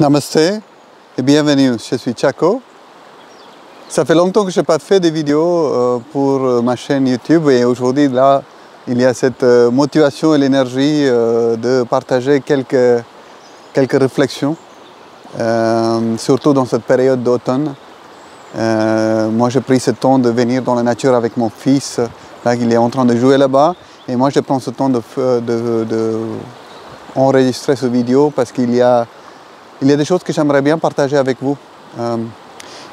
Namasté et bienvenue, je suis Chaco. Ça fait longtemps que je n'ai pas fait de vidéos pour ma chaîne YouTube et aujourd'hui là, il y a cette motivation et l'énergie de partager quelques réflexions, surtout dans cette période d'automne. Moi j'ai pris ce temps de venir dans la nature avec mon fils, là il est en train de jouer là-bas et moi je prends ce temps de enregistrer cette vidéo parce qu'il y a des choses que j'aimerais bien partager avec vous.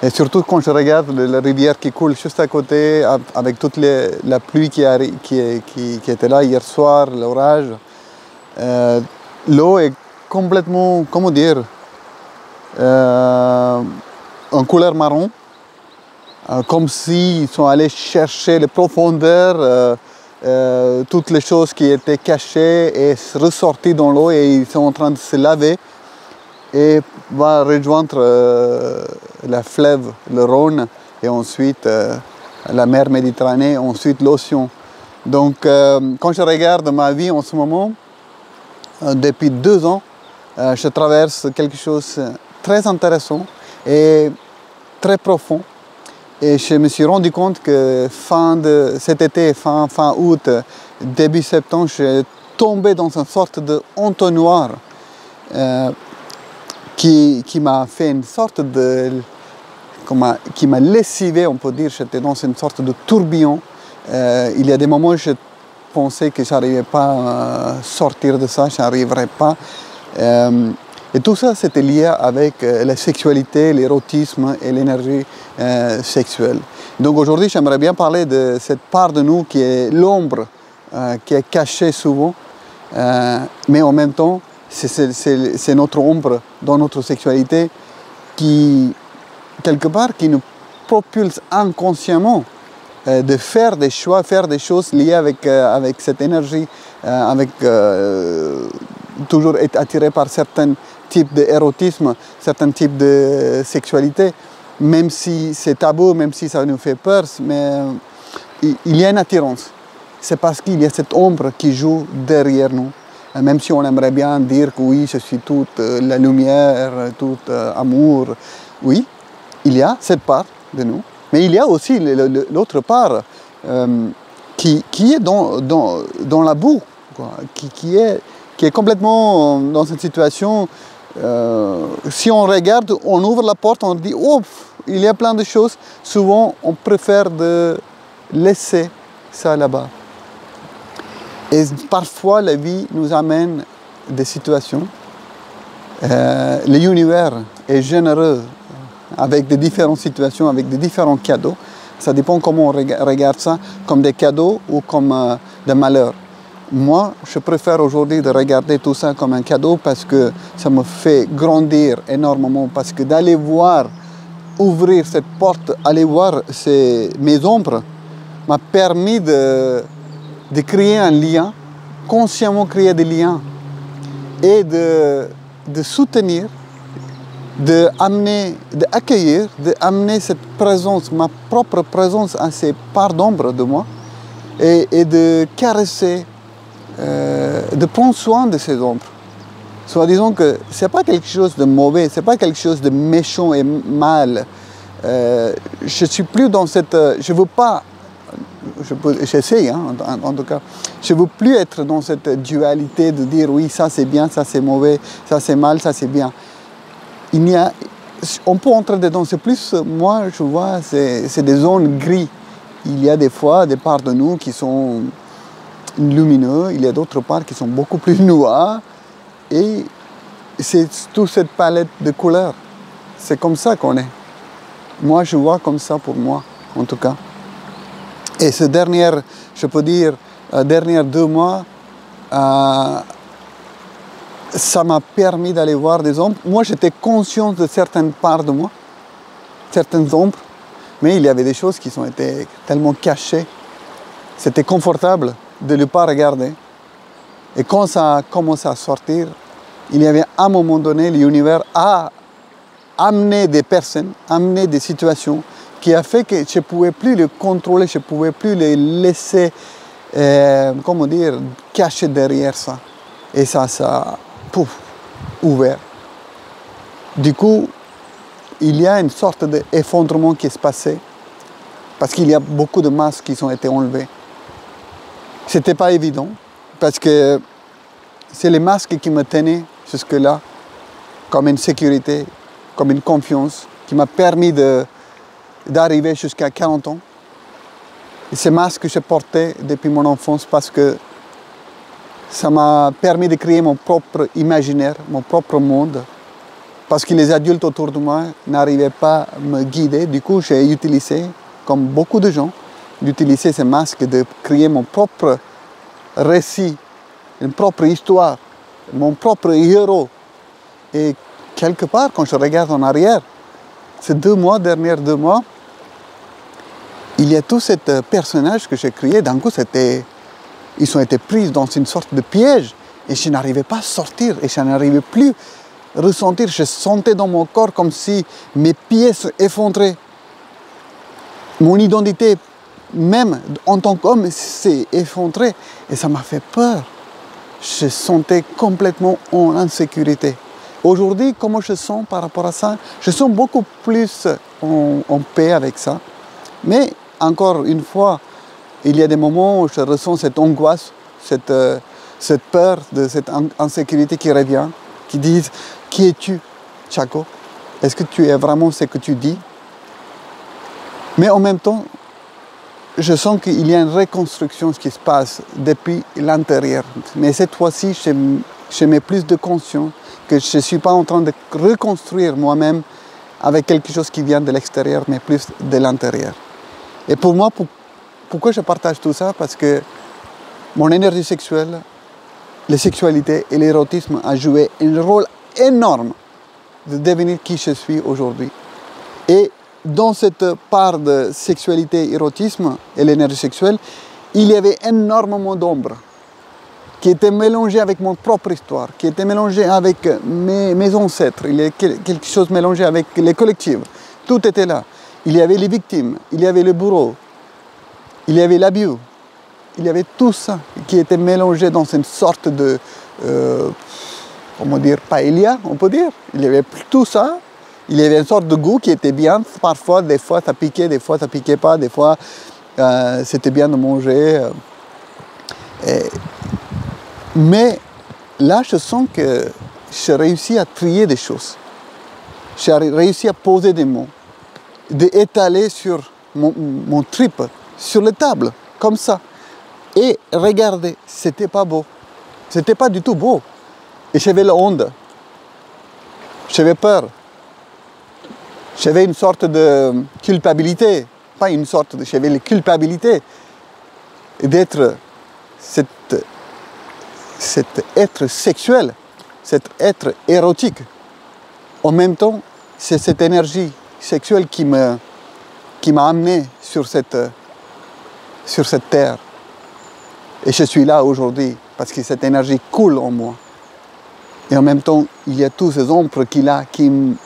Et surtout quand je regarde la rivière qui coule juste à côté, avec toute la pluie qui était là hier soir, l'orage, l'eau est complètement, comment dire, en couleur marron, comme s'ils sont allés chercher les profondeurs, toutes les choses qui étaient cachées et ressorties dans l'eau et ils sont en train de se laver et va rejoindre la fleuve, le Rhône, et ensuite la mer Méditerranée, ensuite l'océan. Donc quand je regarde ma vie en ce moment, depuis 2 ans, je traverse quelque chose de très intéressant et très profond. Et je me suis rendu compte que fin de cet été, fin août, début septembre, je suis tombé dans une sorte d'entonnoir qui m'a fait une sorte de... qui m'a lessivé, on peut dire. J'étais dans une sorte de tourbillon. Il y a des moments où je pensais que je n'arrivais pas à sortir de ça, je n'arriverais pas. Et tout ça, c'était lié avec la sexualité, l'érotisme et l'énergie sexuelle. Donc aujourd'hui, j'aimerais bien parler de cette part de nous qui est l'ombre, qui est cachée souvent, mais en même temps, c'est notre ombre dans notre sexualité qui, quelque part, qui nous propulse inconsciemment de faire des choix, faire des choses liées avec cette énergie, toujours être attiré par certains types d'érotisme, certains types de sexualité, même si c'est tabou, même si ça nous fait peur, mais il y a une attirance. C'est parce qu'il y a cette ombre qui joue derrière nous. Même si on aimerait bien dire que oui, je suis toute la lumière, tout amour, oui, il y a cette part de nous, mais il y a aussi l'autre part qui est dans la boue, quoi, qui est complètement dans cette situation. Si on regarde, on ouvre la porte, on dit « Oh, il y a plein de choses ». Souvent, on préfère de laisser ça là-bas. Et parfois, la vie nous amène des situations. L'univers est généreux avec des différentes situations, avec des différents cadeaux. Ça dépend comment on regarde ça, comme des cadeaux ou comme des malheurs. Moi, je préfère aujourd'hui de regarder tout ça comme un cadeau parce que ça me fait grandir énormément. Parce que d'aller voir, ouvrir cette porte, aller voir mes ombres, m'a permis de créer un lien, consciemment créer des liens et de soutenir, d'accueillir, d'amener cette présence, ma propre présence à ces parts d'ombre de moi et de caresser, de prendre soin de ces ombres. Soit disons que ce n'est pas quelque chose de mauvais, ce n'est pas quelque chose de méchant et mal. Je ne suis plus dans cette... je ne veux pas... J'essaie, hein, en tout cas. Je ne veux plus être dans cette dualité de dire oui, ça c'est bien, ça c'est mauvais, ça c'est mal, ça c'est bien. On peut entrer dedans, c'est plus, moi je vois, c'est des zones gris. Il y a des fois des parts de nous qui sont lumineux, il y a d'autres parts qui sont beaucoup plus noires. Et c'est toute cette palette de couleurs. C'est comme ça qu'on est. Moi je vois comme ça pour moi, en tout cas. Et ces dernières, je peux dire, derniers 2 mois, ça m'a permis d'aller voir des ombres. Moi, j'étais conscient de certaines parts de moi, certaines ombres, mais il y avait des choses qui ont été tellement cachées. C'était confortable de ne pas regarder. Et quand ça a commencé à sortir, il y avait à un moment donné, l'univers a amené des personnes, amené des situations qui a fait que je ne pouvais plus le contrôler, je ne pouvais plus le laisser, comment dire, caché derrière ça. Et ça, pouf, ouvert. Du coup, il y a une sorte d'effondrement qui se passait parce qu'il y a beaucoup de masques qui ont été enlevés. C'était pas évident parce que c'est les masques qui me tenaient jusque-là comme une sécurité, comme une confiance qui m'a permis d'arriver jusqu'à 40 ans. Et ces masques que je portais depuis mon enfance parce que ça m'a permis de créer mon propre imaginaire, mon propre monde. Parce que les adultes autour de moi n'arrivaient pas à me guider. Du coup, j'ai utilisé, comme beaucoup de gens, d'utiliser ces masques, de créer mon propre récit, une propre histoire, mon propre héros. Et quelque part, quand je regarde en arrière, ces derniers 2 mois, il y a tout ces personnages que j'ai créé. D'un coup, ils ont été pris dans une sorte de piège et je n'arrivais pas à sortir et je n'arrivais plus à ressentir. Je sentais dans mon corps comme si mes pieds s'effondraient. Mon identité, même en tant qu'homme, s'est effondrée et ça m'a fait peur. Je sentais complètement en insécurité. Aujourd'hui, comment je sens par rapport à ça? Je sens beaucoup plus en paix avec ça. Mais encore une fois, il y a des moments où je ressens cette angoisse, cette peur, cette insécurité qui revient, qui disent « Qui es-tu, Tchako? Est-ce que tu es vraiment ce que tu dis ?» Mais en même temps, je sens qu'il y a une reconstruction qui se passe depuis l'intérieur. Mais cette fois-ci, je mets plus de conscience que je ne suis pas en train de reconstruire moi-même avec quelque chose qui vient de l'extérieur, mais plus de l'intérieur. Et pour moi, pourquoi je partage tout ça? Parce que mon énergie sexuelle, la sexualité et l'érotisme ont joué un rôle énorme de devenir qui je suis aujourd'hui. Et dans cette part de sexualité, érotisme et l'énergie sexuelle, il y avait énormément d'ombre qui étaient mélangées avec mon propre histoire, qui étaient mélangées avec mes ancêtres. Il y a quelque chose mélangé avec les collectifs. Tout était là. Il y avait les victimes, il y avait le bourreau, il y avait l'abus, il y avait tout ça qui était mélangé dans une sorte de, comment dire, paella, on peut dire. Il y avait tout ça, il y avait une sorte de goût qui était bien, parfois, des fois ça piquait, des fois ça piquait pas, des fois c'était bien de manger. Mais là, je sens que j'ai réussi à trier des choses. J'ai réussi à poser des mots, d'étaler sur mon trip, sur la table, comme ça. Et regardez, c'était pas beau. C'était pas du tout beau. Et j'avais la honte. J'avais peur. J'avais une sorte de culpabilité. Pas une sorte de... J'avais la culpabilité d'être cet être sexuel, cet être érotique. En même temps, c'est cette énergie sexuelle qui m'a amené sur cette terre. Et je suis là aujourd'hui parce que cette énergie coule en moi. Et en même temps, il y a tous ces ombres qu'il a qui me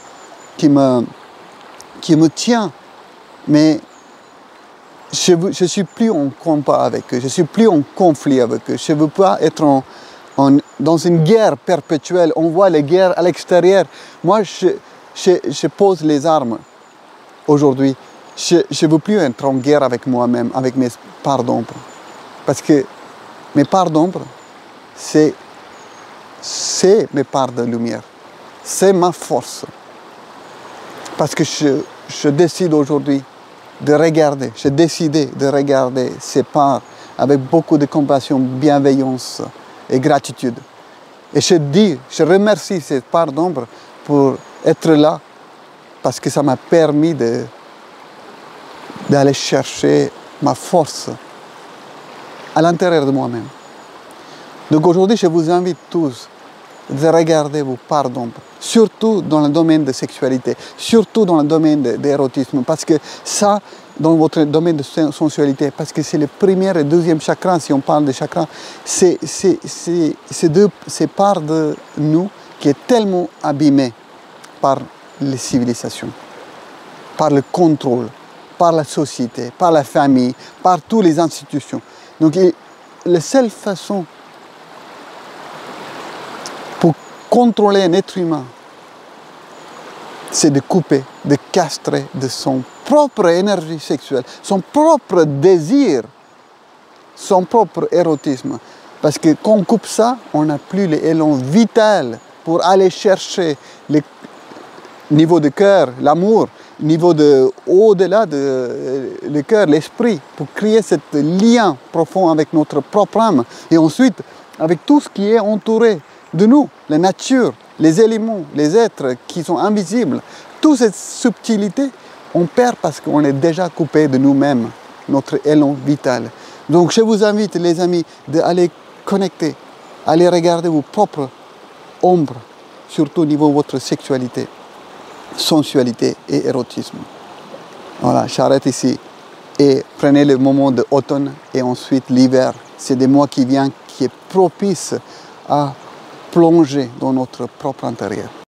tient. Mais je ne suis plus en combat avec eux, je ne suis plus en conflit avec eux. Je ne veux pas être dans une guerre perpétuelle. On voit les guerres à l'extérieur. Moi, je pose les armes aujourd'hui. Je ne veux plus être en guerre avec moi-même, avec mes parts d'ombre. Parce que mes parts d'ombre, c'est mes parts de lumière. C'est ma force. Parce que je décide aujourd'hui de regarder, j'ai décidé de regarder ces parts avec beaucoup de compassion, bienveillance et gratitude. Et je remercie ces parts d'ombre pour être là, parce que ça m'a permis d'aller chercher ma force à l'intérieur de moi-même. Donc aujourd'hui, je vous invite tous de regarder vos parts d'ombre, surtout dans le domaine de sexualité, surtout dans le domaine d'érotisme, parce que ça, dans votre domaine de sensualité, parce que c'est le premier et deuxième chakra, si on parle de chakra, c'est ces parts de nous qui est tellement abîmée par les civilisations, par le contrôle, par la société, par la famille, par toutes les institutions. Donc la seule façon pour contrôler un être humain, c'est de couper, de castrer de son propre énergie sexuelle, son propre désir, son propre érotisme. Parce que quand on coupe ça, on n'a plus l'élan vital pour aller chercher le niveau de cœur, l'amour, niveau de au-delà de le cœur, l'esprit, pour créer ce lien profond avec notre propre âme. Et ensuite, avec tout ce qui est entouré de nous, la nature, les éléments, les êtres qui sont invisibles, toute cette subtilité, on perd parce qu'on est déjà coupé de nous-mêmes, notre élan vital. Donc je vous invite, les amis, d'aller connecter, aller regarder vos propres ombres, surtout au niveau de votre sexualité, sensualité et érotisme. Voilà, j'arrête ici et prenez le moment de l'automne et ensuite l'hiver. C'est des mois qui viennent qui est propice à plonger dans notre propre intérieur.